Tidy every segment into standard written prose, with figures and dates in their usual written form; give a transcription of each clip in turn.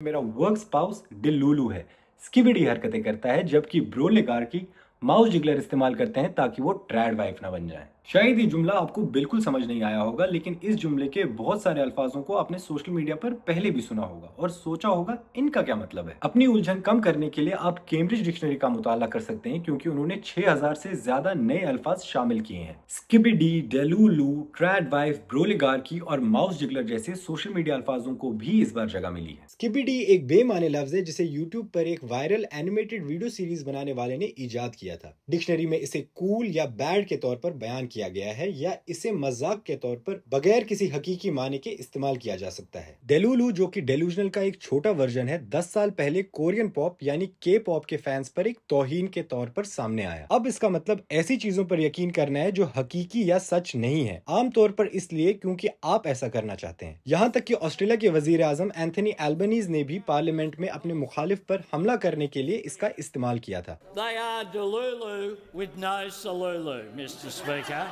मेरा work spouse डिल्लूलू है। Skibidi हरकतें करता है जबकि ब्रोलिगार्की माउस जिगलर इस्तेमाल करते हैं ताकि वो ट्रैड वाइफ ना बन जाए। शायद ये जुमला आपको बिल्कुल समझ नहीं आया होगा, लेकिन इस जुमले के बहुत सारे अल्फाजों को आपने सोशल मीडिया पर पहले भी सुना होगा और सोचा होगा इनका क्या मतलब है। अपनी उलझन कम करने के लिए आप कैम्ब्रिज डिक्शनरी का मुताला कर सकते हैं क्योंकि उन्होंने 6000 से ज्यादा नए अल्फाज शामिल किए हैं। स्किबिडी, डेलूलू, ट्रैड वाइफ, ब्रोलिगार्की और माउस जिगलर जैसे सोशल मीडिया अल्फाजों को भी इस बार जगह मिली है। स्किबिडी एक बेमाने लफ्ज है जिसे यूट्यूब पर एक वायरल एनिमेटेड वीडियो सीरीज बनाने वाले ने इजाद किया था। डिक्शनरी में इसे कूल या बैड के तौर पर बयान किया गया है या इसे मजाक के तौर पर बगैर किसी हकीकी माने के इस्तेमाल किया जा सकता है। डेलुलू, जो कि डेल्यूजनल का एक छोटा वर्जन है, 10 साल पहले कोरियन पॉप यानी के पॉप के फैंस पर एक तौहीन के तौर पर सामने आया। अब इसका मतलब ऐसी चीजों पर यकीन करना है जो हकीकी या सच नहीं है, आमतौर पर इसलिए क्योंकि आप ऐसा करना चाहते हैं। यहाँ तक कि ऑस्ट्रेलिया के वजीर आजम एंथनी एल्बनीज ने भी पार्लियामेंट में अपने मुखालिफ पर हमला करने के लिए इसका इस्तेमाल किया था। They are Delulu with no Salulu, Mr. Speaker.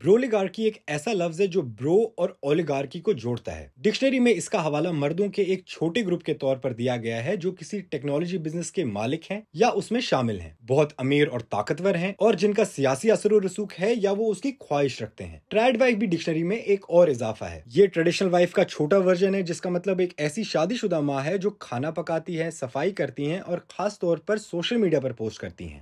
ब्रोलिगार्की एक ऐसा लफ्ज है जो ब्रो और ओलिगार्की को जोड़ता है। डिक्शनरी में इसका हवाला मर्दों के एक छोटे ग्रुप के तौर पर दिया गया है जो किसी टेक्नोलॉजी बिजनेस के मालिक हैं या उसमें शामिल हैं, बहुत अमीर और ताकतवर हैं और जिनका सियासी असर और रसूख है या वो उसकी ख्वाहिश रखते हैं। ट्रैड वाइफ भी डिक्शनरी में एक और इजाफा है। ये ट्रेडिशनल वाइफ का छोटा वर्जन है जिसका मतलब एक ऐसी शादीशुदा माँ है जो खाना पकाती है, सफाई करती है और खास तौर पर सोशल मीडिया पर पोस्ट करती है।